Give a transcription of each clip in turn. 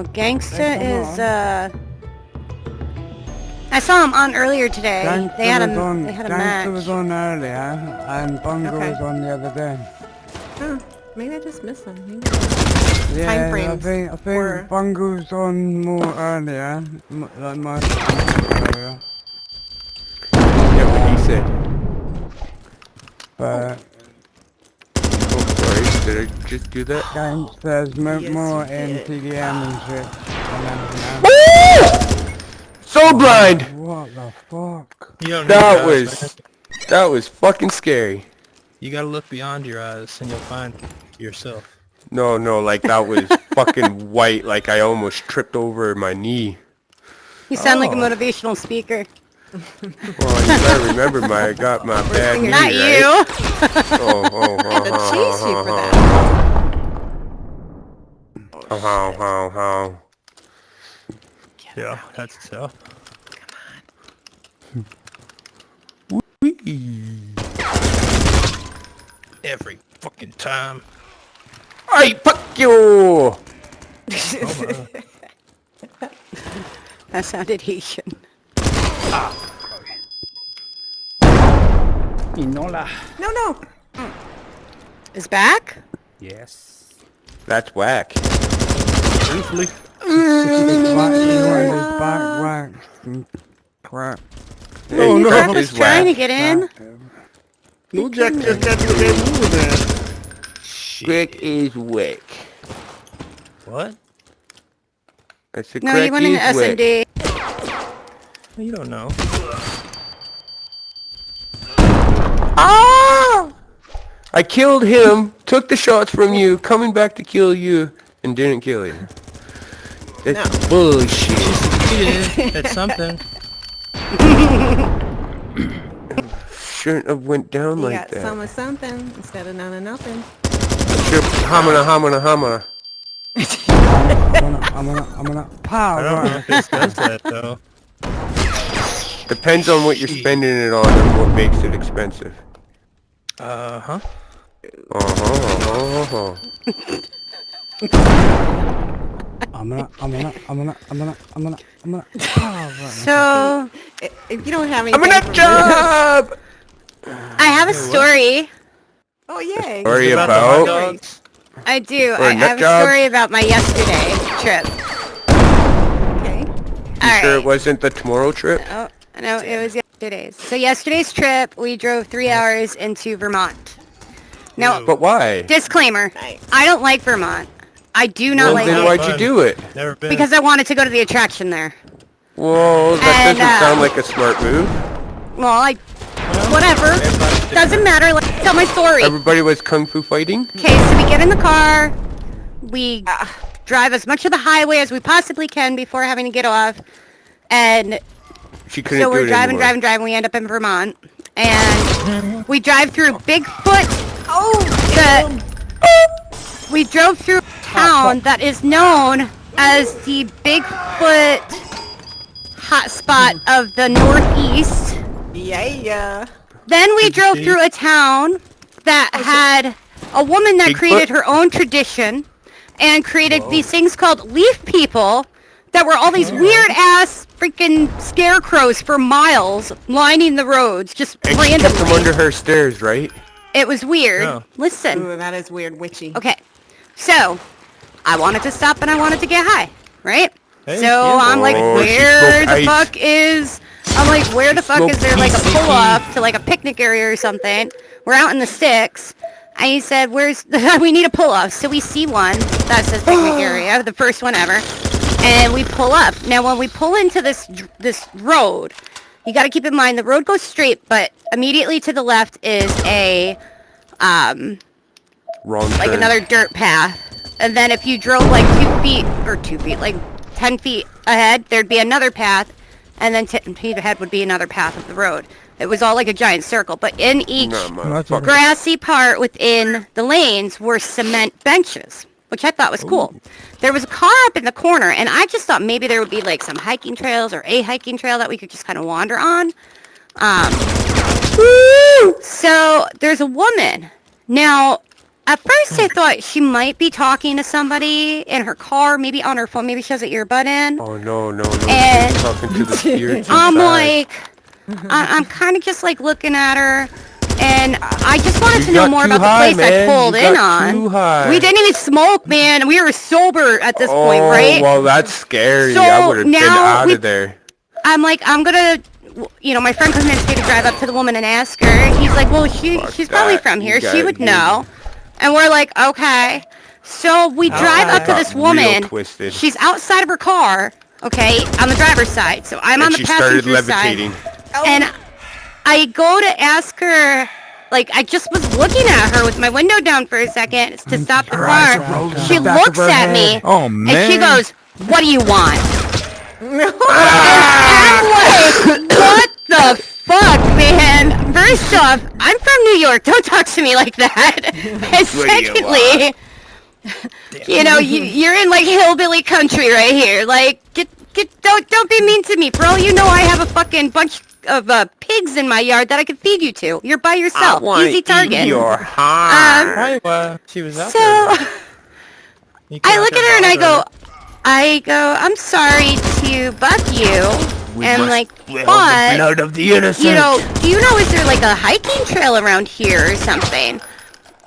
Gangsta is, I saw him on earlier today. They had a Gangsta match. was on earlier, and Bungo was on the other day. Oh, maybe I just missed them. Yeah, Time frames I think Bungo's on more earlier, like my earlier. Yeah, what he said. But Oh, sorry, did I just do that? Gangsta's Yes, more you in did. TDM and shit. And everything else. So blind! What the fuck? You don't need That your eyes, man. that was fucking scary. You gotta look beyond your eyes and you'll find yourself. No, like that was fucking white, like I almost tripped over my knee. You sound like a motivational speaker. Well, you gotta remember I got my bad knee, Not right? you! To chase you for that. How. Yeah, that's tough. Every fucking time. Hey, fuck you! That sounded Haitian. No. Is back? Yes. That's whack. Truthfully. Back crap. Oh no, I was trying to get in. New Jack just got to get moving. Greg is whack. What? I said No, Greg you went into is whack. SMD. Well, you don't know. Ah! I killed him, took the shots from you, coming back to kill you, and didn't kill you. That's bullshit. You did. It's something. Shouldn't have went down You like got that. some of something instead of none of nothing. Hamana. I'm gonna pow. I don't know if this does that though. Depends on what you're spending it on and what makes it expensive. Uh-huh. Uh-huh. I'm gonna pow. So, If you don't have any, I'm a nut job! I have a story. Oh yay! Story About the about? hot dogs? I do. Or a I nut have a job? story about my yesterday trip. Okay. You sure it wasn't the tomorrow trip? Oh, no, it was yesterday's. So yesterday's trip, we drove 3 hours into Vermont. Now, But why? disclaimer, Nice. I don't like Vermont. I do not Well, like then it. why'd you do it? Never been. Because I wanted to go to the attraction there. Whoa, that And, doesn't sound like a smart move. Well, whatever. Doesn't matter. Let's tell my story. Everybody was kung fu fighting? Okay, so we get in the car. We drive as much of the highway as we possibly can before having to get off. And She couldn't so do we're it driving. anymore. We end up in Vermont. And we drive through Bigfoot. We drove through a town that is known as the Bigfoot hotspot of the Northeast. Yeah. Then we drove through a town that had a woman that Bigfoot? created her own tradition and created these things called leaf people that were all these weird ass freaking scarecrows for miles lining the roads just And she kept them randomly. under her stairs, right? It was weird. Yeah. Listen. Ooh, that is weird, witchy. Okay. So, I wanted to stop and I wanted to get high, right? Hey, So yeah. I'm like, Oh, she where smoked the ice. fuck is... I'm like, where the fuck is there like a PCP. pull-up to like a picnic area or something? We're out in the sticks. And he said, where's... we need a pull-up. So we see one that says picnic area, the first one ever. And we pull up. Now when we pull into this road, you got to keep in mind the road goes straight, but immediately to the left is a... Wrong like turn. another dirt path. And then if you drove like 2 feet, like 10 feet ahead, there'd be another path. And then 10 feet ahead would be another path of the road. It was all like a giant circle. But in each No, motherfucker. grassy part within the lanes were cement benches, which I thought was cool. There was a car up in the corner, and I just thought maybe there would be like some hiking trails or a hiking trail that we could just kind of wander on. So there's a woman. Now, At first I thought she might be talking to somebody in her car, maybe on her phone, maybe she has an earbud in. Oh no. And- She's talking to the spirits I'm inside. like, I'm kind of just like looking at her, and I just wanted You to know got more too about high, the place man. I pulled You in got on. too high. We didn't even smoke, man. We were sober at this point, right? Well, that's scary. So I would have been now out of there. I'm like, I'm gonna, my friend convinced me to drive up to the woman and ask her. And he's like, well, she's probably that. from You here. got She it, would you- know. And we're like, okay. So we drive up to got this real woman. twisted. She's outside of her car, okay, on the driver's side. So I'm on And the she started passenger side. levitating. And I go to ask her, like, I just was looking at her with my window down for a second to stop the car. She looks at me, Oh, and she goes, what do you want? I'm like, what the fuck, man? First off, I'm from New York. Don't talk to me like that. And secondly, you're in like hillbilly country right here. Like, don't be mean to me. For all you know, I have a fucking bunch of pigs in my yard that I could feed you to. You're by yourself. Easy target. Your heart. She was out So there. You I can't look at her and bother I go, I'm sorry to buck you. And must like, spill the but blood of the innocent. do you know, is there like a hiking trail around here or something?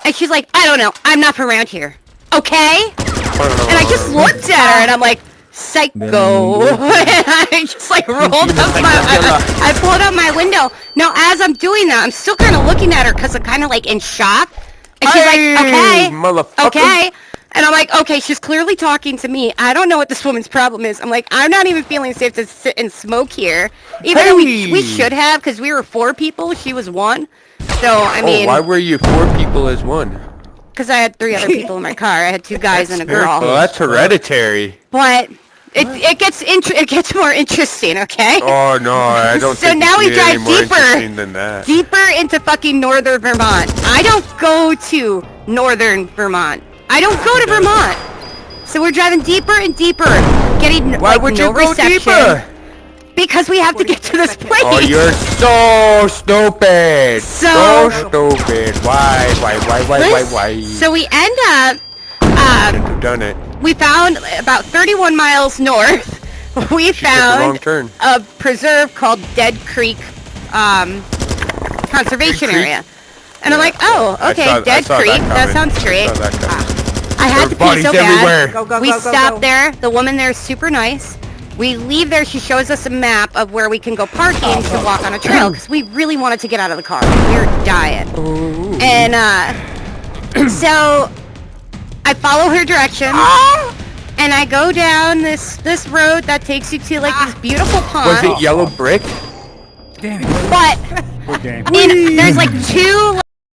And she's like, I don't know. I'm not from around here. Okay? And I just looked at her and I'm like, psycho. And I just like rolled up I pulled up my window. Now as I'm doing that, I'm still kind of looking at her because I'm kind of like in shock. And she's like, okay. Motherfucker. Okay. And I'm like, okay, she's clearly talking to me. I don't know what this woman's problem is. I'm like, I'm not even feeling safe to sit and smoke here. Even though we should have, because we were 4 people. She was 1. So, I mean, why were you 4 people as one? because I had 3 other people in my car. I had 2 guys and a girl. Well, that's hereditary. But it gets more interesting, okay? Oh no, I don't So think now you we can get drive any more deeper. interesting than that. Deeper into fucking northern Vermont. I don't go to northern Vermont. I don't go to Vermont. So we're driving deeper and deeper, getting Why like would no you go reception. deeper? Because we have to get to this place. Oh, you're so stupid. So- stupid. Why? So we end up, You've done it. we found about 31 miles north, we She took the wrong found turn. a preserve called Dead Creek Conservation Creek? Area. And I'm like, oh, okay, I Dead saw Creek, that coming. sounds great. I saw that coming. I had to There are pee bodies so bad. everywhere. Go, We go, stopped go. there. The woman there is super nice. We leave there. She shows us a map of where we can go parking to walk on a trail because we really wanted to get out of the car. We were dying. And so I follow her directions and I go down this road that takes you to like this beautiful pond. Was it yellow brick? But there's like 2